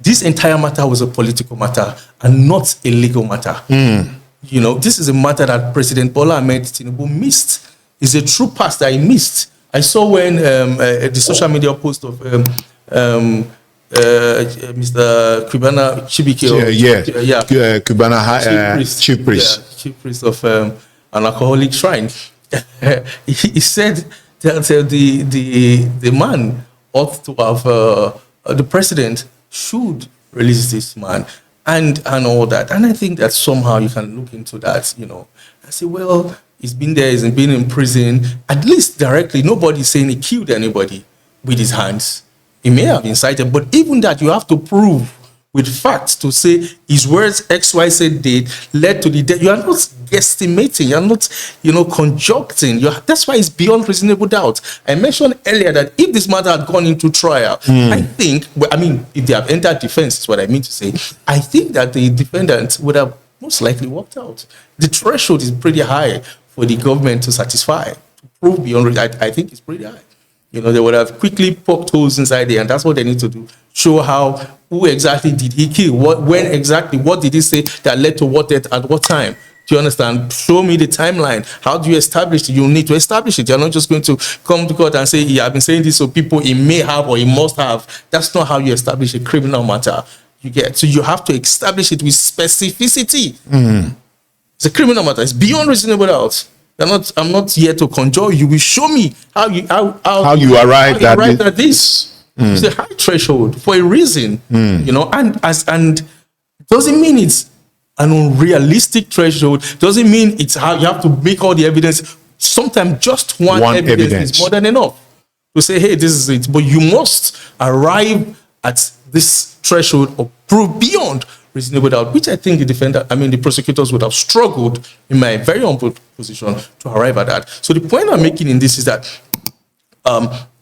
this entire matter was a political matter and not a legal matter. You know, this is a matter that President Bola Ahmed Tinubu missed. It's a true pass that he missed. I saw when the social media post of Mr. Kubana Chibike, Kubana chief priest of an alcoholic shrine. He said that the man ought to have the president should release this man and all that. And I think that somehow you can look into that, you know, and say, well, he's been there, he's been in prison, at least directly. Nobody's saying he killed anybody with his hands. He may have incited, but even that you have to prove with facts to say his words XYZ did led to the death. You are not guesstimating, you are not, you know, conjuncting. That's why it's beyond reasonable doubt. I mentioned earlier that if this matter had gone into trial, I think, well, I mean, if they have entered defense, is what I mean to say, I think that the defendant would have most likely walked out. The threshold is pretty high for the government to satisfy, to prove beyond, I think it's pretty high. You know, they would have quickly poked holes inside there, and that's what they need to do. Show who exactly did he kill? When exactly? What did he say that led to what death at what time? Do you understand? Show me the timeline. How do you establish it? You need to establish it. You're not just going to come to court and say, yeah, I've been saying this so people he may have or he must have. That's not how you establish a criminal matter. You get. So you have to establish it with specificity. It's a criminal matter. It's beyond reasonable doubt. I'm not here to conjure you. Will show me how you arrived at this. It's a high threshold for a reason, you know, and doesn't mean it's an unrealistic threshold. Doesn't mean it's how you have to make all the evidence. Sometimes just one evidence is more than enough to say, hey, this is it. But you must arrive at this threshold or prove beyond reasonable doubt, which I think the prosecutors would have struggled, in my very humble position, to arrive at that. So the point I'm making in this is that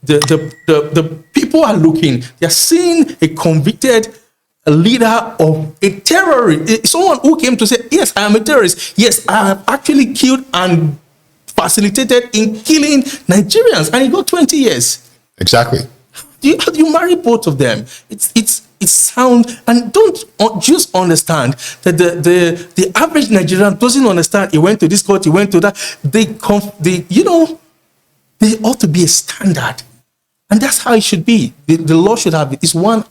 the people are looking, they're seeing a convicted leader of a terrorist, someone who came to say, yes, I am a terrorist. Yes, I have actually killed and facilitated in killing Nigerians, and he got 20 years. Exactly. How do you marry both of them? It's sound, and don't just understand that the average Nigerian doesn't understand. He went to this court, he went to that. There ought to be a standard, and that's how it should be. The law should have it. It's one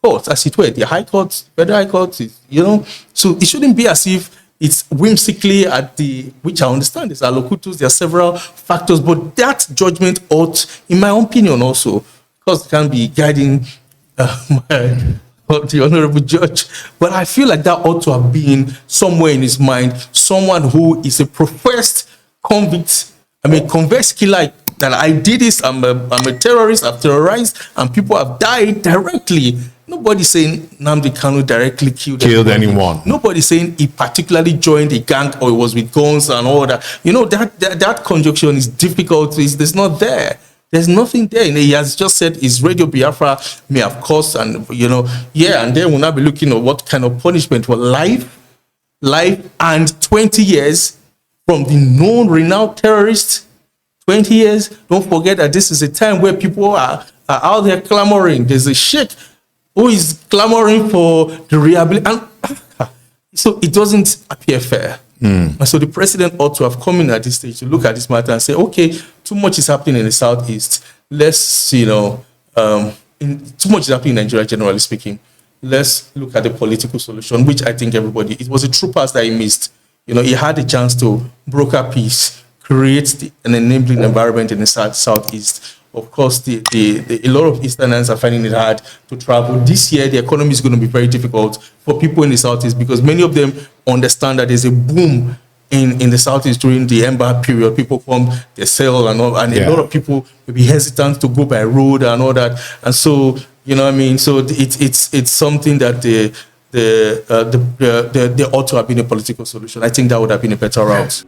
court, as it were, the High Court, Federal High Court. So it shouldn't be as if it's whimsically which I understand is allocutus. There are several factors, but that judgment ought, in my opinion, also, because it can be guiding the honorable judge, but I feel like that ought to have been somewhere in his mind, someone who is a professed convict, convict killer, that I did this, I'm a terrorist, I've terrorized, and people have died directly. Nobody's saying Nnamdi Kanu directly killed anyone. Nobody's saying he particularly joined a gang or he was with guns and all that. That conjunction is difficult. There's not there. There's nothing there. He has just said his Radio Biafra may have caused, and and then we'll now be looking at what kind of punishment for life, and 20 years from the known renowned terrorist. 20 years. Don't forget that this is a time where people are out there clamoring. There's a sheikh who is clamoring for the rehabilitation. So it doesn't appear fair. And so the president ought to have come in at this stage to look at this matter and say, okay, too much is happening in the Southeast. Let's, too much is happening in Nigeria, generally speaking. Let's look at the political solution, which I think it was a true pass that he missed. He had a chance to broker peace, create an enabling environment in the Southeast. Of course, a lot of Easterners are finding it hard to travel. This year, the economy is going to be very difficult for people in the Southeast because many of them understand that there's a boom in the Southeast during the embargo period. People come, they sell and all, and a lot of people will be hesitant to go by road and all that. And so, so it's something that they ought to have been a political solution. I think that would have been a better route.